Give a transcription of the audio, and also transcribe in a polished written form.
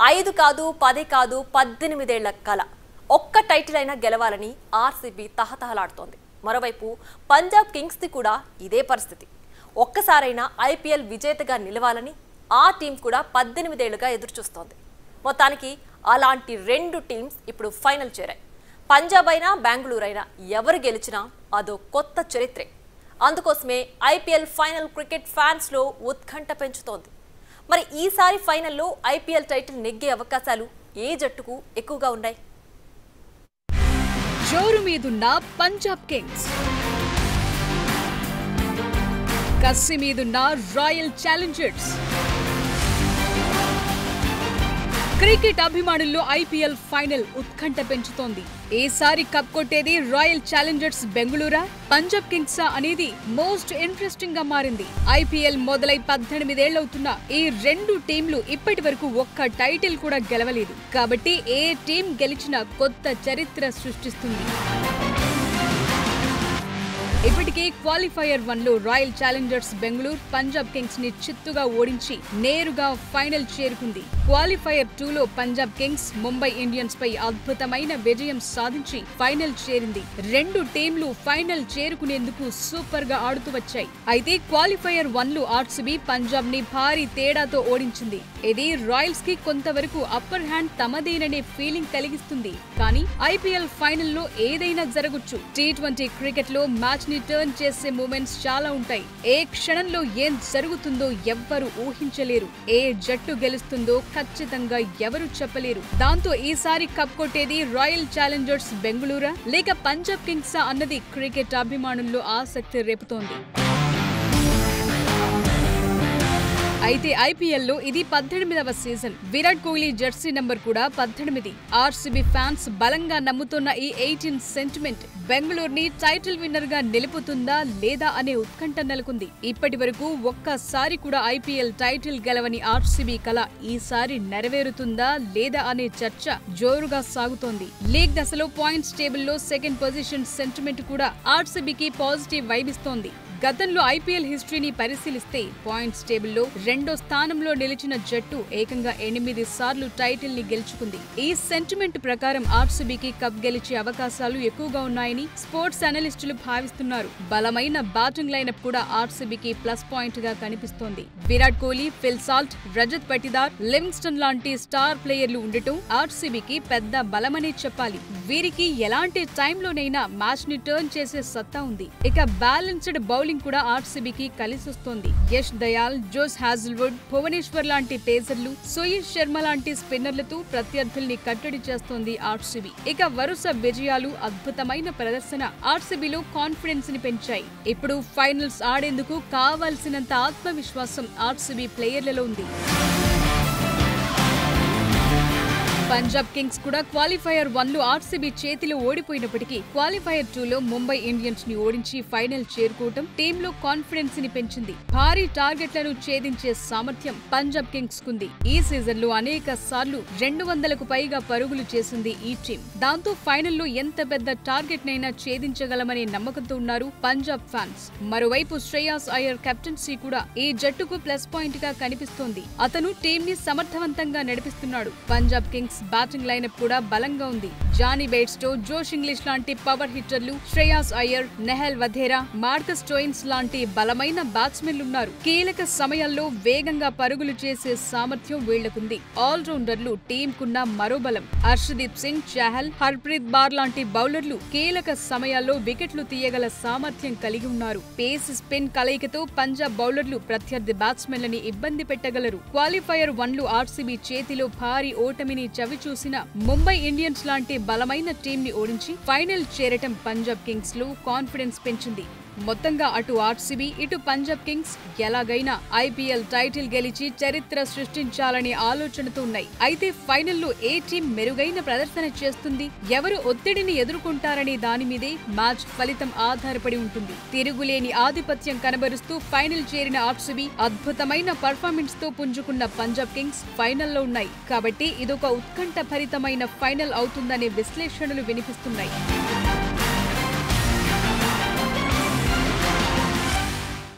5 కాదు 10 కాదు 18 ఏళ్ల కల ఒక్క టైటిల్ అయినా గెలవాలని ఆర్సీబీ తహతహలాడుతోంది. మరోవైపు పంజాబ్ కింగ్స్ ది కూడా ఇదే పరిస్థితి. ఒక్కసారైనా ఐపీఎల్ విజేతగా నిలవాలని ఆ టీం కూడా 18 ఏళ్లుగా ఎదురుచూస్తోంది. మొత్తానికి అలాంటి రెండు టీమ్స్ ఇప్పుడు ఫైనల్ చేరాయి. పంజాబ్ అయినా బెంగళూరు అయినా ఎవరు గెలిచినా అదో కొత్త చరిత్రే. అందుకోసమే ఐపీఎల్ ఫైనల్ క్రికెట్ ఫ్యాన్స్ లో ఉత్కంఠ పెంచుతోంది. మరి ఈసారి ఫైనల్లో ఐపీఎల్ టైటిల్ నెగ్గే అవకాశాలు ఏ జట్టుకు ఎక్కువగా ఉన్నాయి? జోరు మీదున్న పంజాబ్ కింగ్స్, కసి మీదున్న రాయల్ ఛాలెంజర్స్. క్రికెట్ అభిమానుల్లో ఐపీఎల్ ఫైనల్ ఉత్కంఠ పెంచుతోంది. ఈసారి కప్ కొట్టేది రాయల్ ఛాలెంజర్స్ బెంగళూరా, పంజాబ్ కింగ్సా అనేది మోస్ట్ ఇంట్రెస్టింగ్ గా మారింది. ఐపీఎల్ మొదలై 18 ఏళ్లవుతున్న ఈ రెండు టీంలు ఇప్పటి వరకు ఒక్క టైటిల్ కూడా గెలవలేదు. కాబట్టి ఏ టీం గెలిచినా కొత్త చరిత్ర సృష్టిస్తుంది. ఇప్పటికే క్వాలిఫైయర్ 1లో Royal Challengers Bengaluru Punjab Kings ని చిత్తుగా ఓడించి నేరుగా ఫైనల్ చేరుకుంది. క్వాలిఫైయర్ 2లో పంజాబ్ కింగ్స్ ముంబై ఇండియన్స్ పై అద్భుతమైన విజయం సాధించి ఫైనల్ చేరింది. రెండు టీంలు ఫైనల్ చేరుకునేందుకు సూపర్ గా ఆడుతూ వచ్చాయి. అయితే క్వాలిఫైయర్ 1లో ఆర్సీబీ పంజాబ్ ని భారీ తేడాతో ఓడించింది. ఇది రాయల్స్ కి కొంతవరకు అప్పర్ హ్యాండ్ తమదేననే ఫీలింగ్ కలిగిస్తుంది. కానీ ఐపీఎల్ ఫైనల్లో ఏదైనా జరగొచ్చు. T20 క్రికెట్ లో మ్యాచ్ ని టర్న్ చేసే మూమెంట్స్ చాలా ఉంటాయి. ఏ క్షణంలో ఏం జరుగుతుందో ఎవ్వరు ఊహించలేరు. ఏ జట్టు గెలుస్తుందో ఖచ్చితంగా ఎవరు చెప్పలేరు. దాంతో ఈసారి కప్ కొట్టేది రాయల్ ఛాలెంజర్స్ బెంగళూరా లేక పంజాబ్ కింగ్సా అన్నది క్రికెట్ అభిమానుల్లో ఆసక్తి రేపుతోంది. అయితే ఐపీఎల్లో ఇది 18వ season. Virat Kohli jersey number కూడా 18. ఆర్సీబీ ఫ్యాన్స్ బలంగా నమ్ముతున్న ఈ 18 సెంటిమెంట్ బెంగళూరుని టైటిల్ విన్నర్ గా నిలుపుతుందా లేదా అనే ఉత్కంఠ నెలకొంది. ఇప్పటి వరకు ఒక్కసారి కూడా ఐపీఎల్ టైటిల్ గెలవని ఆర్సీబీ కల ఈసారి నెరవేరుతుందా లేదా అనే చర్చ జోరుగా సాగుతోంది. లీగ్ దశలో పాయింట్స్ టేబుల్లో సెకండ్ పొజిషన్ సెంటిమెంట్ కూడా ఆర్సీబీకి పాజిటివ్ వైబ్ ఇస్తోంది. గతంలో ఐపీఎల్ హిస్టరీని పరిశీలిస్తే పాయింట్స్ టేబుల్లో 2వ స్థానంలో నిలిచిన జట్టు ఏకంగా 8 సార్లు టైటిల్ ని గెలుచుకుంది. ఈ సెంటిమెంట్ ప్రకారం ఆర్సీబీకి కప్ గెలిచే అవకాశాలు ఎక్కువగా ఉన్నాయని స్పోర్ట్స్ అనలిస్టులు భావిస్తున్నారు. బలమైన బ్యాటింగ్ లైనప్ కూడా ఆర్సీబీకి ప్లస్ పాయింట్ గా కనిపిస్తోంది. Virat Kohli, Phil Salt, Rajat Patidar, Livingstone లాంటి స్టార్ ప్లేయర్లు ఉండటం ఆర్సీబీకి పెద్ద బలమనే చెప్పాలి. వీరికి ఎలాంటి టైంలోనైనా మ్యాచ్ ని టర్న్ చేసే సత్తా ఉంది. ఇక బ్యాలెన్స్డ్ బౌలింగ్ కూడా ఆర్సీబీకి కలిసొస్తోంది. యష్ దయాల్, జోస్ హాజల్వుడ్, భువనేశ్వర్ లాంటి పేసర్లు, సుయష్ శర్మ లాంటి స్పిన్నర్లతో ప్రత్యర్థుల్ని కట్టడి చేస్తోంది ఆర్సీబీ. ఇక వరుస విజయాలు, అద్భుతమైన ప్రదర్శన ఆర్సీబీలో కాన్ఫిడెన్స్ ని పెంచాయి. ఇప్పుడు ఫైనల్స్ ఆడేందుకు కావాల్సినంత ఆత్మవిశ్వాసం ఆర్సీబీ ప్లేయర్లలో ఉంది. పంజాబ్ కింగ్స్ కూడా క్వాలిఫైయర్ 1లో ఆర్సీబీ చేతిలో ఓడిపోయినప్పటికీ క్వాలిఫైయర్ 2లో ముంబై ఇండియన్స్ ని ఓడించి ఫైనల్ చేరుకోవడం టీంలో కాన్ఫిడెన్స్ ని పెంచింది. భారీ టార్గెట్లను ఛేదించే సామర్థ్యం పంజాబ్ కింగ్స్ కుంది. ఈ సీజన్ లో అనేక సార్లు 200కు పైగా పరుగులు చేసింది ఈ టీం. దాంతో ఫైనల్లో ఎంత పెద్ద టార్గెట్ నైనా ఛేదించగలమనే నమ్మకంతో ఉన్నారు పంజాబ్ ఫ్యాన్స్. మరోవైపు శ్రేయాస్ అయ్యర్ కెప్టెన్సీ కూడా ఈ జట్టుకు ప్లస్ పాయింట్ గా కనిపిస్తోంది. అతను టీం ని సమర్థవంతంగా నడిపిస్తున్నాడు. పంజాబ్ కింగ్స్ బ్యాటింగ్ లైనప్ కూడా బలంగా ఉంది. జానీ బెయిర్స్టో, జోష్ ఇంగ్లీష్ లాంటి పవర్ హిట్టర్లు, శ్రేయాస్ అయ్యర్, నెహల్ వధేరా, మార్కస్ స్టోయిన్స్ లాంటి బలమైన బ్యాట్స్మెన్లు ఉన్నారు. కీలక సమయాల్లో వేగంగా పరుగులు చేసే సామర్థ్యం వీళ్లకుంది. ఆల్రౌండర్లు టీంకున్న మరో బలం. హర్షదీప్ సింగ్, చాహల్, హర్ప్రీత్ బార్ లాంటి బౌలర్లు కీలక సమయాల్లో వికెట్లు తీయగల సామర్థ్యం కలిగి ఉన్నారు. పేస్ స్పిన్ కలయికతో పంజాబ్ బౌలర్లు ప్రత్యర్థి బ్యాట్స్మెన్లని ఇబ్బంది పెట్టగలరు. క్వాలిఫైయర్ 1లో ఆర్సీబీ చేతిలో భారీ ఓటమిని చవిచూసిన ముంబై ఇండియన్స్ లాంటి బలమైన టీం ని ఓడించి ఫైనల్ చేరటం పంజాబ్ కింగ్స్ లో కాన్ఫిడెన్స్ పెంచింది. మొత్తంగా అటు ఆర్సీబీ, ఇటు పంజాబ్ కింగ్స్ ఎలాగైనా ఐపీఎల్ టైటిల్ గెలిచి చరిత్ర సృష్టించాలనే ఆలోచనతో ఉన్నాయి. అయితే ఫైనల్లో ఏ టీం మెరుగైన ప్రదర్శన చేస్తుంది, ఎవరు ఒత్తిడిని ఎదుర్కొంటారనే దాని మీదే మ్యాచ్ ఫలితం ఆధారపడి ఉంటుంది. తిరుగులేని ఆధిపత్యం కనబరుస్తూ ఫైనల్ చేరిన ఆర్సీబీ, అద్భుతమైన పర్ఫార్మెన్స్ తో పుంజుకున్న పంజాబ్ కింగ్స్ ఫైనల్లో ఉన్నాయి. కాబట్టి ఇదొక ఉత్కంఠ భరితమైన ఫైనల్ అవుతుందనే విశ్లేషణలు వినిపిస్తున్నాయి.